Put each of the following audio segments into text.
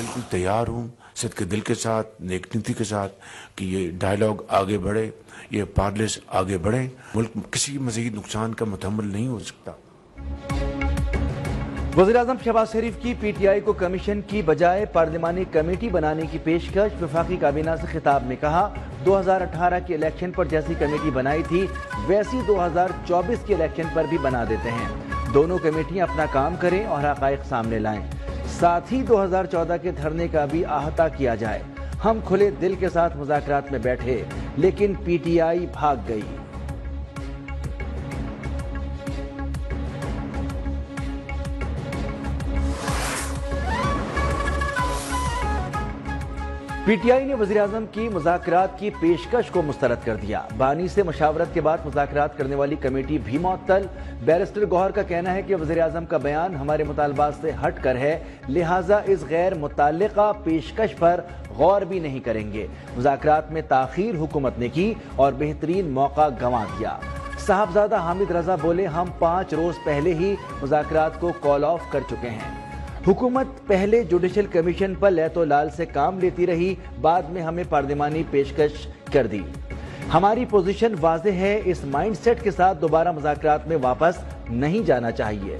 बिल्कुल तैयार हूँ सिद्क़ दिल के साथ, नेक नीति के साथ कि ये डायलॉग आगे बढ़े, ये पार्लिस आगे बढ़े। मुल्क किसी मज़ीद नुकसान का मुतहम्मिल नहीं हो सकता। वज़ीर-ए-आज़म शहबाज शरीफ की पीटीआई को कमीशन की बजाय पार्लिमानी कमेटी बनाने की पेशकश। वफाकी काबीना से खिताब में कहा, 2018 के इलेक्शन पर जैसी कमेटी बनाई थी वैसी 2024 के इलेक्शन पर भी बना देते हैं। दोनों कमेटियां अपना काम करें और हक़ाइक़ सामने लाएं। साथ ही 2014 के धरने का भी अहाता किया जाए। हम खुले दिल के साथ मुज़ाकरात में बैठे, लेकिन पीटीआई भाग गई। पीटीआई ने वज़ीर-ए-आज़म की मुज़ाकरात की पेशकश को मुस्तरद कर दिया। बानी से मशावरत के बाद मुज़ाकरात करने वाली कमेटी भी मुअत्तल। बैरिस्टर गौहर का कहना है कि वज़ीर-ए-आज़म का बयान हमारे मुतालबात से हट कर है, लिहाजा इस गैर मुताल्लिका पेशकश पर गौर भी नहीं करेंगे। मुज़ाकरात में ताख़ीर हुकूमत ने की और बेहतरीन मौका गंवा दिया। साहबजादा हामिद रजा बोले, हम 5 रोज पहले ही मुज़ाकरात को कॉल ऑफ कर चुके हैं। हुकूमत पहले जुडिशल कमीशन पर लैतो लाल से काम लेती रही, बाद में हमें पार्लिमानी पेशकश कर दी। हमारी पोजीशन वाज़ेह है, इस माइंडसेट के साथ दोबारा मुज़ाकरात में वापस नहीं जाना चाहिए।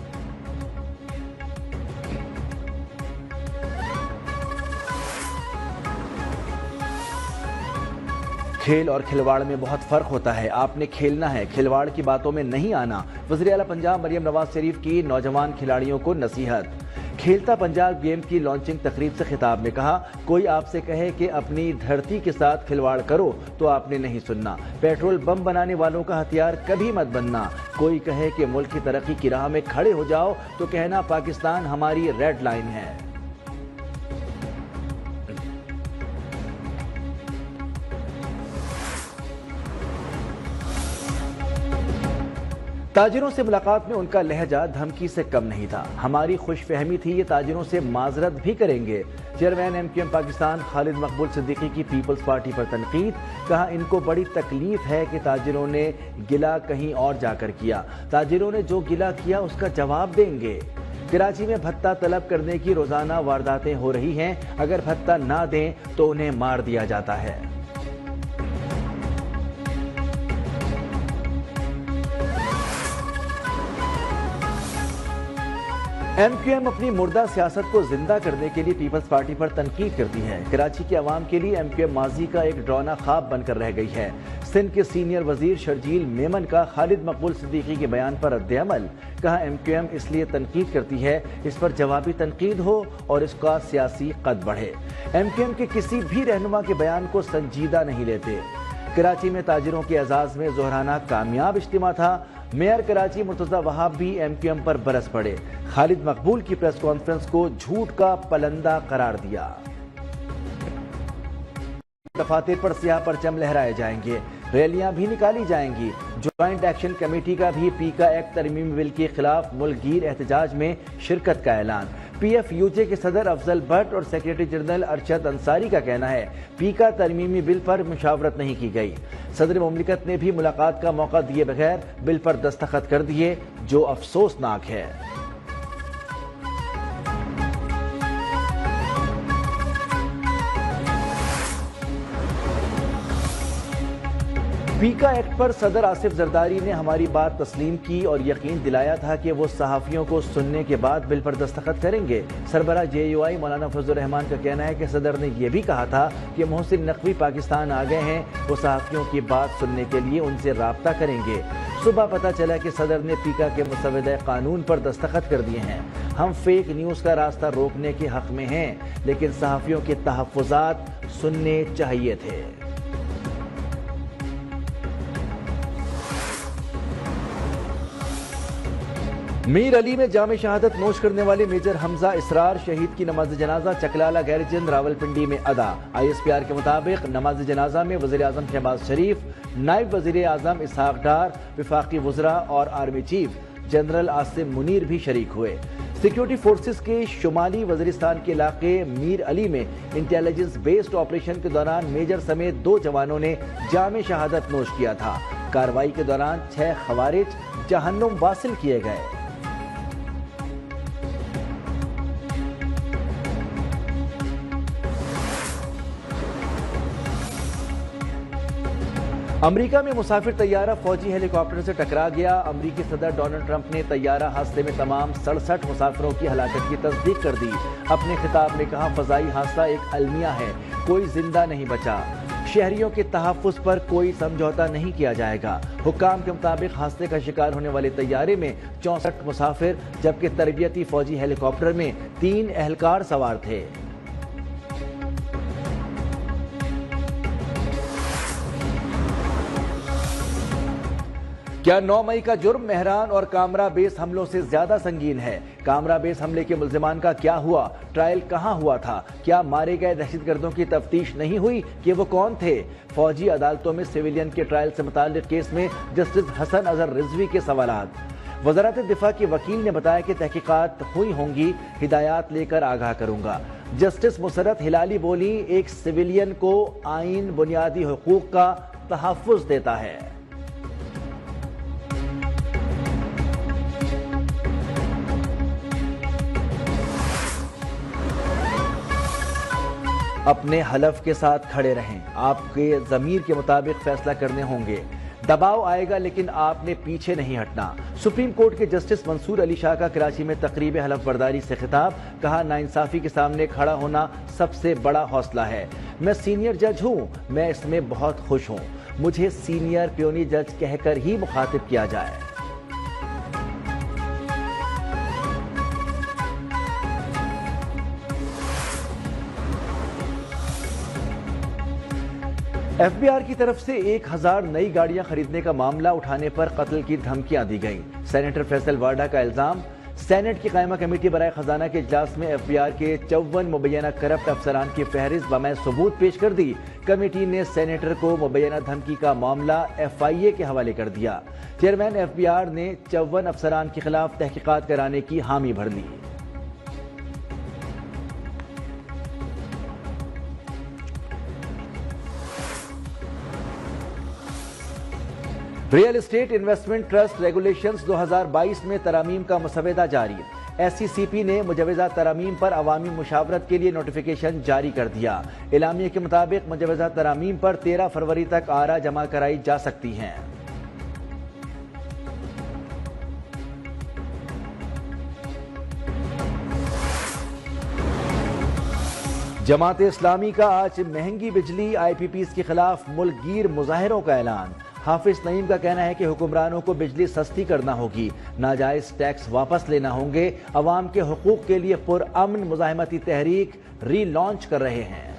खेल और खिलवाड़ में बहुत फर्क होता है, आपने खेलना है, खिलवाड़ की बातों में नहीं आना। वज़ीर आला पंजाब मरियम नवाज शरीफ की नौजवान खिलाड़ियों को नसीहत। खेलता पंजाब गेम की लॉन्चिंग तकरीब से खिताब में कहा, कोई आपसे कहे कि अपनी धरती के साथ खिलवाड़ करो तो आपने नहीं सुनना। पेट्रोल बम बनाने वालों का हथियार कभी मत बनना। कोई कहे कि मुल्क की तरक्की की राह में खड़े हो जाओ तो कहना पाकिस्तान हमारी रेड लाइन है। ताजिरों से मुलाकात में उनका लहजा धमकी से कम नहीं था। हमारी खुशफहमी थी ये ताजिरों से माजरत भी करेंगे। चेयरमैन एमक्यूएम पाकिस्तान खालिद मकबूल सिद्दीकी की पीपल्स पार्टी पर तनकीद। कहा, इनको बड़ी तकलीफ है कि ताजिरों ने गिला कहीं और जाकर किया। ताजिरों ने जो गिला किया उसका जवाब देंगे। कराची में भत्ता तलब करने की रोजाना वारदातें हो रही हैं। अगर भत्ता ना दें तो उन्हें मार दिया जाता है। एमक्यूएम अपनी मुर्दा सियासत को जिंदा करने के लिए पीपल्स पार्टी पर तनकीद करती है। कराची के अवाम के लिए एमक्यूएम माजी का एक डरावना ख्वाब बनकर रह गई है। सिंध के सीनियर वजीर शर्जील मेमन का खालिद मकबूल सिद्दीकी के बयान पर रद्द-ए-अमल। कहा, एमक्यूएम इसलिए तनकीद करती है इस पर जवाबी तनकीद हो और इसका सियासी कद बढ़े। एमक्यूएम के किसी भी रहनुमा के बयान को संजीदा नहीं लेते। कराची में ताजिरों के एजाज में जोहराना कामयाब इज्तिमा था। मेयर कराची मुर्तजा वहाब भी एमक्यूएम पर बरस पड़े। खालिद मकबूल की प्रेस कॉन्फ्रेंस को झूठ का पलंदा करार दिया। दफातर पर सियाह परचम लहराए जाएंगे, रैलियां भी निकाली जाएंगी। ज्वाइंट एक्शन कमेटी का भी पीका एक्ट तरमीमी बिल के खिलाफ मुल्कगीर एहतजाज में शिरकत का ऐलान। PFUJ के सदर अफजल भट्ट और सेक्रेटरी जनरल अरशद अंसारी का कहना है, पीका तरमीमी बिल पर मुशावरत नहीं की गई। सदर मुमलिकत ने भी मुलाकात का मौका दिए बगैर बिल पर दस्तखत कर दिए, जो अफसोसनाक है। पीका एक्ट पर सदर आसिफ जरदारी ने हमारी बात तस्लीम की और यकीन दिलाया था कि वो सहाफ़ियों को सुनने के बाद बिल पर दस्तखत करेंगे। सरबराह JUI मौलाना फजल रहमान का कहना है कि सदर ने यह भी कहा था कि मोहसिन नकवी पाकिस्तान आ गए हैं, वो सहाफ़ियों की बात सुनने के लिए उनसे राब्ता करेंगे। सुबह पता चला कि सदर ने पीका के मुसवदा कानून पर दस्तखत कर दिए हैं। हम फेक न्यूज़ का रास्ता रोकने के हक में हैं, लेकिन सहाफ़ियों के तहफ़्फ़ुज़ात सुनने चाहिए थे। मीर अली में जामे शहादत नोश करने वाले मेजर हमजा इसरार शहीद की नमाज जनाजा चकलाला गैरिजन रावलपिंडी में अदा। ISPR के मुताबिक नमाज जनाजा में वज़ीर आज़म शहबाज शरीफ, नायब वज़ीर आज़म इसहाक डार, वफाकी वज़रा और army chief general Asim Munir भी शरीक हुए। सिक्योरिटी फोर्सेस के शुमाली वज़ीरिस्तान के इलाके मीर अली में इंटेलिजेंस बेस्ड ऑपरेशन के दौरान मेजर समेत 2 जवानों ने जामे शहादत नोश किया था। कार्रवाई के दौरान 6 खवारिज जहन्नुम वासिल किए गए। امریکہ میں مسافر طیارہ فوجی ہیلی کاپٹر سے ٹکرا گیا۔ امریکی صدر ڈونلڈ ٹرمپ نے طیارہ حادثے میں تمام 67 مسافروں کی ہلاکت کی تصدیق کر دی۔ اپنے خطاب میں کہا، فضائی حادثہ ایک المیہ ہے، کوئی زندہ نہیں بچا۔ شہریوں کے تحفظ پر کوئی سمجھوتہ نہیں کیا جائے گا۔ حکام کے مطابق حادثے کا شکار ہونے والے طیارے میں 64 مسافر جبکہ تربیتی فوجی ہیلی کاپٹر میں 3 اہلکار سوار تھے۔ کیا 9 مئی کا جرم مہران اور کامرا بیس حملوں سے زیادہ سنگین ہے؟ کامرا بیس حملے کے ملزمان کا کیا ہوا؟ ٹرائل کہاں ہوا تھا؟ کیا مارے گئے دہشت گردوں کی تفتیش نہیں ہوئی کہ وہ کون تھے؟ فوجی عدالتوں میں سویلین کے ٹرائل سے متعلق کیس میں جسٹس حسن اظہر رضوی کے سوالات۔ وزارت دفاع کے وکیل نے بتایا کہ تحقیقات ہوئی ہوں گی، ہدایات لے کر آگاہ کروں گا۔ جسٹس مسرت ہلالی بولی، ایک سویلین کو آئین بنیادی حقوق کا تحفظ دیتا ہے۔ اپنے حلف کے ساتھ کھڑے رہیں، آپ کے ضمیر کے مطابق فیصلہ کرنے ہوں گے۔ دباؤ آئے گا لیکن آپ نے پیچھے نہیں ہٹنا۔ سپریم کورٹ کے جسٹس منصور علی شاہ کا کراچی میں تقریب حلف برداری سے خطاب، کہا ناانصافی کے سامنے کھڑا ہونا سب سے بڑا حوصلہ ہے۔ میں سینئر جج ہوں، میں اس میں بہت خوش ہوں، مجھے سینئر پیونی جج کہہ کر ہی مخاطب کیا جائے۔ ایف بی آر کی طرف سے 1000 نئی گاڑیاں خریدنے کا معاملہ اٹھانے پر قتل کی دھمکیاں دی گئیں۔ سینیٹر فیصل وارڈا کا الزام، سینٹ کی قائمہ کمیٹی برائے خزانہ کے اجلاس میں ایف بی آر کے 54 مبینہ کرپٹ افسران کی فہرست بمع ثبوت پیش کر دی۔ کمیٹی نے سینیٹر کو مبینہ دھمکی کا معاملہ ایف آئی اے کے حوالے کر دیا۔ چیئرمین ایف بی آر نے 54 افسران کے خلاف تحقیقات کرانے کی حامی بھر لی۔ Real estate investment trust regulations 2022 میں ترامیم کا مسودہ جاری۔ ایس سی سی پی نے مجوزہ ترامیم پر عوامی مشاورت کے لیے نوٹیفیکیشن جاری کر دیا۔ اعلامیے کے مطابق مجوزہ ترامیم پر 13 فروری تک آراء جمع کرائی جا سکتی ہیں۔ جماعت اسلامی کا آج مہنگی بجلی آئی پی پیز کے خلاف ملک گیر مظاہروں کا اعلان۔ حافظ نعیم کا کہنا ہے کہ حکمرانوں کو بجلی سستی کرنا ہوگی، ناجائز ٹیکس واپس لینا ہوں گے۔ عوام کے حقوق کے لیے پرامن مزاحمتی تحریک ری لانچ کر رہے ہیں۔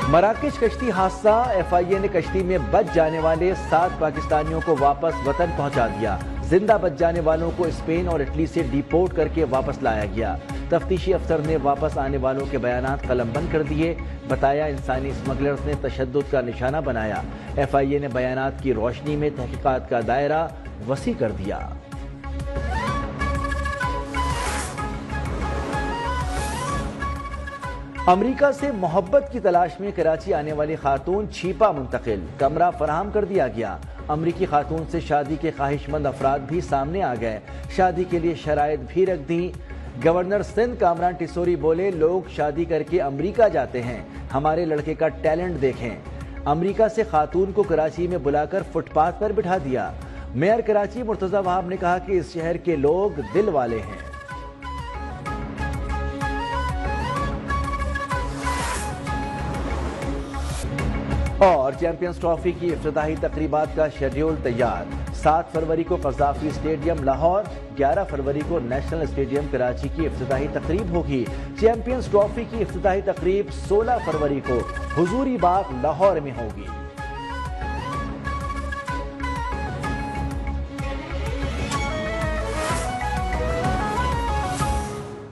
مراکش کشتی حادثہ، ایف آئی اے نے کشتی میں بچ جانے والے 7 پاکستانیوں کو واپس وطن پہنچا دیا۔ زندہ بچ جانے والوں کو اسپین اور اٹلی سے ڈیپورٹ کر کے واپس لایا گیا۔ تفتیشی افسر نے واپس آنے والوں کے بیانات قلم بند کر دیے، بتایا انسانی اسمگلرز نے تشدد کا نشانہ بنایا۔ ایف آئی اے نے بیانات کی روشنی میں تحقیقات کا دائرہ وسیع کر دیا۔ امریکہ سے محبت کی تلاش میں کراچی آنے والی خاتون چھیپا منتقل، کمرہ فراہم کر دیا گیا۔ امریکی خاتون سے شادی کے خواہش مند افراد بھی سامنے آ گئے، شادی کے لیے شرائط بھی رکھ دی۔ گورنر سندھ کامران ٹیسوری بولے، لوگ شادی کر کے امریکہ جاتے ہیں، ہمارے لڑکے کا ٹیلنٹ دیکھیں۔ امریکہ سے خاتون کو کراچی میں بلا کر فٹ پاتھ پر بٹھا دیا۔ میئر کراچی مرتضی وہاب نے کہا کہ اس شہر کے لوگ دل والے ہیں۔ اور چیمپئنز ٹرافی کی افتتاحی تقریبات کا شیڈیول تیار۔ 7 فروری کو قذافی اسٹیڈیم لاہور، 11 فروری کو نیشنل اسٹیڈیم کراچی کی افتتاحی تقریب ہوگی۔ چیمپئنز ٹرافی کی افتتاحی تقریب 16 فروری کو حضوری باغ لاہور میں ہوگی۔